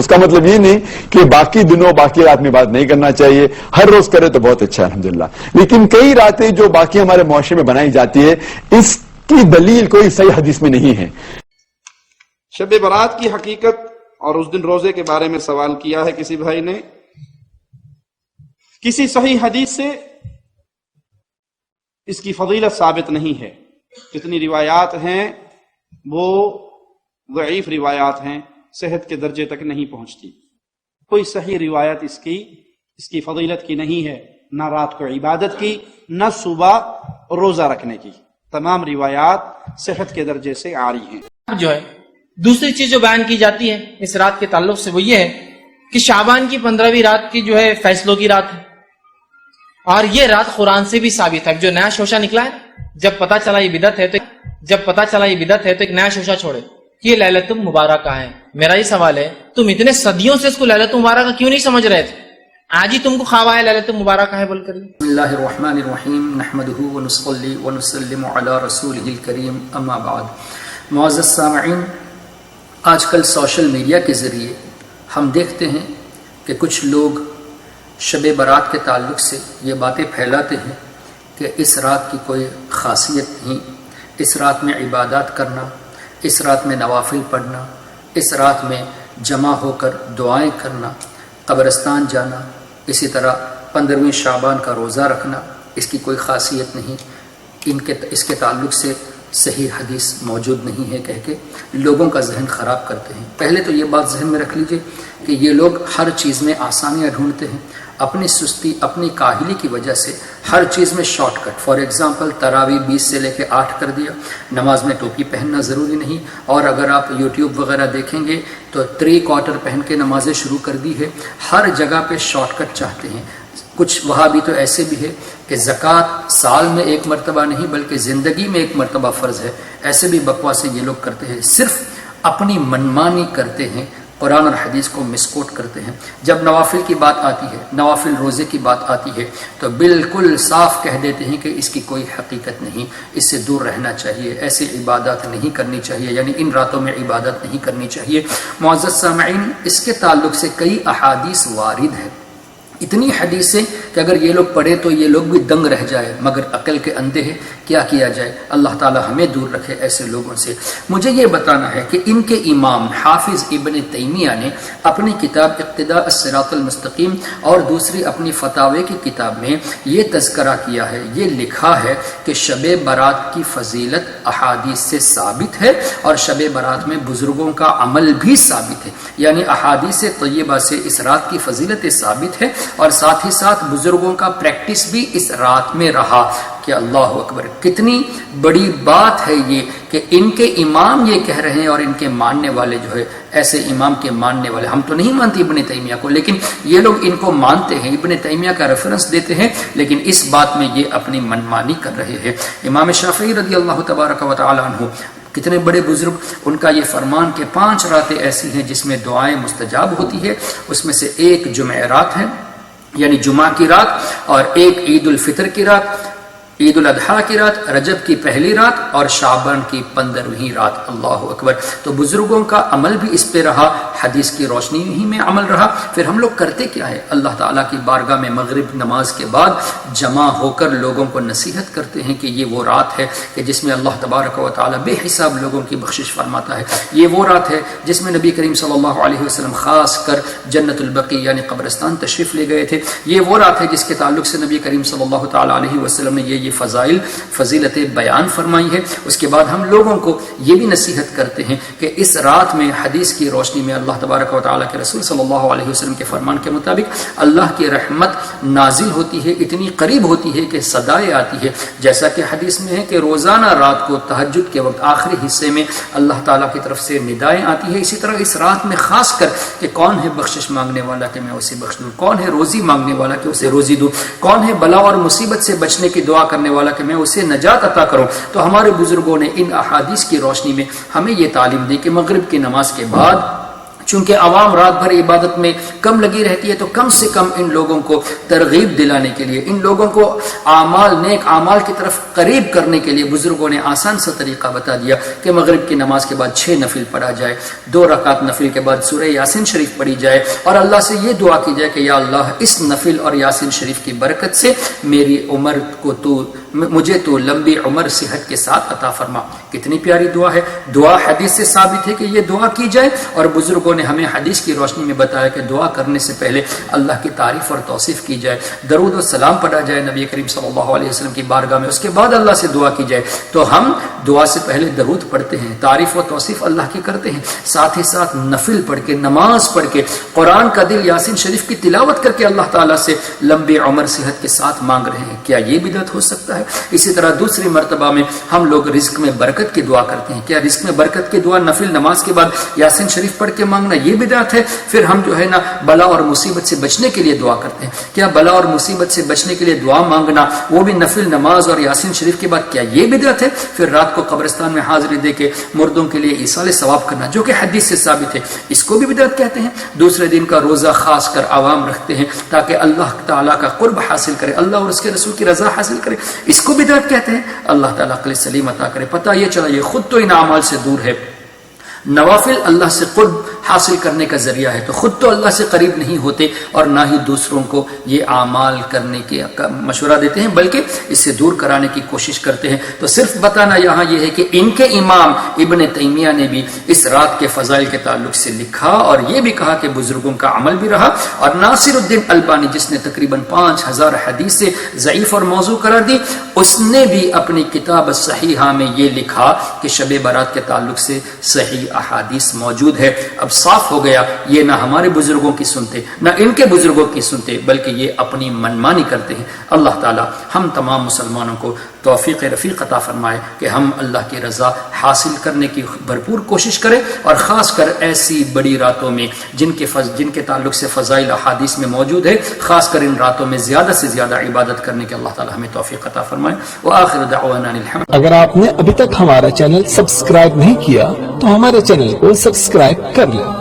اس کا مطلب یہ نہیں کہ باقی دنوں باقی رات میں بات نہیں کرنا چاہیے، ہر روز کرے تو بہت اچھا ہے الحمدللہ، لیکن کئی راتیں جو باقی ہمارے معاشرے میں بنائی جاتی ہے اس کی دلیل کوئی صحیح حدیث میں نہیں ہے۔ شب برات کی حقیقت اور اس دن روزے کے بارے میں سوال کیا ہے کسی بھائی نے، کسی صحیح حدیث سے اس کی فضیلت ثابت نہیں ہے، جتنی روایات ہیں وہ ضعیف روایات ہیں، صحت کے درجے تک نہیں پہنچتی، کوئی صحیح روایت اس کی فضیلت کی نہیں ہے، نہ رات کو عبادت کی نہ صبح روزہ رکھنے کی، تمام روایات صحت کے درجے سے عاری ہیں۔ جو ہے دوسری چیز جو بیان کی جاتی ہے اس رات کے تعلق سے وہ یہ ہے کہ شعبان کی 15ویں رات کی جو ہے فیصلوں کی رات ہے، اور یہ رات قرآن سے بھی ثابت ہے۔ جو نیا شوشہ نکلا ہے، جب پتا چلا یہ بدعت ہے تو ایک نیا شوشہ چھوڑے کہ یہ لیلۃ المبارکہ ہے۔ میرا یہ سوال ہے، تم اتنے صدیوں سے اس کو لیلۃ المبارکہ کیوں نہیں سمجھ رہے تھے؟ آج ہی تم کو خواب آیا لیلۃ المبارکہ ہے بول کر۔ بسم اللہ الرحمن الرحیم، نحمده ونصلی ونسلم علی رسولہ الکریم، اما بعد۔ معزز سامعین، آج کل سوشل میڈیا کے ذریعے ہم دیکھتے ہیں کہ کچھ لوگ شب برات کے تعلق سے یہ باتیں پھیلاتے ہیں کہ اس رات کی کوئی خاصیت نہیں، اس رات میں عبادات کرنا، اس رات میں نوافل پڑھنا، اس رات میں جمع ہو کر دعائیں کرنا، قبرستان جانا، اسی طرح 15ویں شعبان کا روزہ رکھنا، اس کی کوئی خاصیت نہیں، اس کے تعلق سے صحیح حدیث موجود نہیں ہے کہہ کے لوگوں کا ذہن خراب کرتے ہیں۔ پہلے تو یہ بات ذہن میں رکھ لیجئے کہ یہ لوگ ہر چیز میں آسانیاں ڈھونڈتے ہیں، اپنی سستی، اپنی کاہلی کی وجہ سے ہر چیز میں شارٹ کٹ۔ فار ایگزامپل تراویح 20 سے لے کے 8 کر دیا، نماز میں ٹوپی پہننا ضروری نہیں، اور اگر آپ یوٹیوب وغیرہ دیکھیں گے تو 3/4 پہن کے نمازیں شروع کر دی ہے۔ ہر جگہ پہ شارٹ کٹ چاہتے ہیں۔ کچھ وہابی تو ایسے بھی ہے کہ زکوٰۃ سال میں 1 مرتبہ نہیں بلکہ زندگی میں 1 مرتبہ فرض ہے، ایسے بھی بکواسیں یہ لوگ کرتے ہیں، صرف اپنی منمانی کرتے ہیں، قرآن اور حدیث کو مسکوٹ کرتے ہیں۔ جب نوافل کی بات آتی ہے، نوافل روزے کی بات آتی ہے تو بالکل صاف کہہ دیتے ہیں کہ اس کی کوئی حقیقت نہیں، اس سے دور رہنا چاہیے، ایسی عبادات نہیں کرنی چاہیے، یعنی ان راتوں میں عبادت نہیں کرنی چاہیے۔ معزز سامعین، اس کے تعلق سے کئی احادیث وارد ہیں، اتنی حدیثیں کہ اگر یہ لوگ پڑھیں تو یہ لوگ بھی دنگ رہ جائے، مگر عقل کے اندھے ہیں، کیا کیا جائے؟ اللہ تعالی ہمیں دور رکھے ایسے لوگوں سے۔ مجھے یہ بتانا ہے کہ ان کے امام حافظ ابن تیمیہ نے اپنی کتاب اقتداء الصراط المستقیم اور دوسری اپنی فتاوی کی کتاب میں یہ تذکرہ کیا ہے، یہ لکھا ہے کہ شب برات کی فضیلت احادیث سے ثابت ہے، اور شب برات میں بزرگوں کا عمل بھی ثابت ہے، یعنی احادیث طیبہ سے اس رات کی فضیلت ثابت ہے، اور ساتھ ہی ساتھ بزرگوں کا پریکٹس بھی اس رات میں رہا۔ کہ اللہ اکبر، کتنی بڑی بات ہے یہ کہ ان کے امام یہ کہہ رہے ہیں، اور ان کے ماننے والے جو ہے ایسے امام کے ماننے والے، ہم تو نہیں مانتے ابن تیمیہ کو، لیکن یہ لوگ ان کو مانتے ہیں، ابن تیمیہ کا ریفرنس دیتے ہیں، لیکن اس بات میں یہ اپنی منمانی کر رہے ہیں۔ امام شافعی رضی اللہ تبارک و تعالی عنہ، کتنے بڑے بزرگ، ان کا یہ فرمان کہ 5 راتیں ایسی ہیں جس میں دعائیں مستجاب ہوتی ہے، اس میں سے ایک جمعرات ہے، یعنی جمعہ کی رات، اور ایک عید الفطر کی رات، عید الاضحیٰ کی رات، رجب کی پہلی رات، اور شعبان کی 15ویں رات۔ اللہ اکبر۔ تو بزرگوں کا عمل بھی اس پہ رہا، حدیث کی روشنی ہی میں عمل رہا۔ پھر ہم لوگ کرتے کیا ہے؟ اللہ تعالیٰ کی بارگاہ میں مغرب نماز کے بعد جمع ہو کر لوگوں کو نصیحت کرتے ہیں کہ یہ وہ رات ہے کہ جس میں اللہ تبارک و تعالیٰ بے حساب لوگوں کی بخشش فرماتا ہے، یہ وہ رات ہے جس میں نبی کریم صلی اللہ علیہ وسلم خاص کر جنت البقیع یعنی قبرستان تشریف لے گئے تھے، یہ وہ رات ہے جس کے تعلق سے نبی کریم صلی اللہ تعالیٰ علیہ وسلم نے یہ فضیلتیں بیان فرمائی ہے۔ اس کے بعد ہم لوگوں کو یہ بھی نصیحت کرتے ہیں کہ اس رات میں حدیث کی روشنی میں اللہ تبارک و تعالیٰ کے رسول صلی اللہ علیہ وسلم کے فرمان کے مطابق اللہ کی رحمت نازل ہوتی ہے، اتنی قریب ہوتی ہے کہ صدائیں آتی ہے، جیسا کہ حدیث میں ہے کہ روزانہ رات کو تہجد کے وقت آخری حصے میں اللہ تعالیٰ کی طرف سے ندائیں آتی ہے۔ اسی طرح اس رات میں خاص کر کہ کون ہے بخشش مانگنے والا کہ میں اسے بخش دوں، کون ہے روزی مانگنے والا کہ اسے روزی دوں، کون ہے بلا اور مصیبت سے بچنے کی دعا کرنے والا کہ میں اسے نجات عطا کروں۔ تو ہمارے بزرگوں نے ان احادیث کی روشنی میں ہمیں یہ تعلیم دی کہ مغرب کی نماز کے بعد چونکہ عوام رات بھر عبادت میں کم لگی رہتی ہے، تو کم سے کم ان لوگوں کو ترغیب دلانے کے لیے، ان لوگوں کو نیک اعمال کی طرف قریب کرنے کے لیے بزرگوں نے آسان سا طریقہ بتا دیا کہ مغرب کی نماز کے بعد 6 نفل پڑھا جائے، 2 رکعت نفل کے بعد سورہ یاسین شریف پڑھی جائے، اور اللہ سے یہ دعا کی جائے کہ یا اللہ اس نفل اور یاسین شریف کی برکت سے میری عمر کو مجھے تو لمبی عمر صحت کے ساتھ عطا فرما۔ کتنی پیاری دعا ہے، دعا حدیث سے ثابت ہے کہ یہ دعا کی جائے، اور بزرگوں نے ہمیں حدیث کی روشنی میں بتایا کہ دعا کرنے سے پہلے اللہ کی تعریف اور توصیف کی جائے، درود و سلام پڑھا جائے نبی کریم صلی اللہ علیہ وسلم کی بارگاہ میں، اس کے بعد اللہ سے دعا کی جائے۔ تو ہم دعا سے پہلے درود پڑھتے ہیں، تعریف و توصیف اللہ کی کرتے ہیں، ساتھ ہی ساتھ نفل پڑھ کے، نماز پڑھ کے، قرآن کا دل یاسین شریف کی تلاوت کر کے اللہ تعالیٰ سے لمبی عمر صحت کے ساتھ مانگ رہے ہیں۔ کیا یہ بدعت ہو سکتا ہے؟ اسی طرح دوسری مرتبہ میں ہم لوگ رزق میں برکت کی دعا کرتے ہیں، کیا رزق میں برکت کی دعا نفل نماز کے بعد یاسین شریف پڑھ کے مانگنا یہ بدعت ہے؟ پھر ہم جو ہے نا بلا اور مصیبت سے بچنے کے لیے دعا کرتے ہیں، کیا بلا اور مصیبت سے بچنے کے لیے دعا مانگنا وہ بھی نفل نماز اور یاسین شریف کے بعد، کیا یہ بدعت ہے؟ پھر رات کو قبرستان میں حاضری دے کے مردوں کے لیے ایصال ثواب کرنا جو کہ حدیث سے ثابت ہے، اس کو بھی بدعت کہتے ہیں۔ دوسرے دن کا روزہ خاص کر عوام رکھتے ہیں تاکہ اللہ تعالیٰ کا قرب حاصل کرے، اللہ اور اس کے رسول کی رضا حاصل کرے، اس کو بدعت کہتے ہیں۔ اللہ تعالیٰ عقل سلیم عطا کرے۔ پتہ یہ چلا یہ خود تو ان اعمال سے دور ہے، نوافل اللہ سے قرب حاصل کرنے کا ذریعہ ہے، تو خود تو اللہ سے قریب نہیں ہوتے اور نہ ہی دوسروں کو یہ اعمال کرنے کے مشورہ دیتے ہیں، بلکہ اس سے دور کرانے کی کوشش کرتے ہیں۔ تو صرف بتانا یہاں یہ ہے کہ ان کے امام ابن تیمیہ نے بھی اس رات کے فضائل کے تعلق سے لکھا، اور یہ بھی کہا کہ بزرگوں کا عمل بھی رہا، اور ناصر الدین البانی جس نے تقریباً 5000 حدیث سے ضعیف اور موضوع قرار دی، اس نے بھی اپنی کتاب صحیحہ میں یہ لکھا کہ شب برات کے تعلق سے صحیح احادیث موجود ہے۔ اب صاف ہو گیا یہ نہ ہمارے بزرگوں کی سنتے نہ ان کے بزرگوں کی سنتے، بلکہ یہ اپنی منمانی کرتے ہیں۔ اللہ تعالی ہم تمام مسلمانوں کو توفیق رفیق عطا فرمائے کہ ہم اللہ کی رضا حاصل کرنے کی بھرپور کوشش کریں، اور خاص کر ایسی بڑی راتوں میں جن کے تعلق سے فضائل احادیث میں موجود ہے، خاص کر ان راتوں میں زیادہ سے زیادہ عبادت کرنے کے اللہ تعالی ہمیں توفیق عطا فرمائے۔ وآخر دعوانا الحمد۔ اگر آپ نے ابھی تک ہمارا چینل سبسکرائب نہیں کیا تو ہمارے چینل کو سبسکرائب کر لیں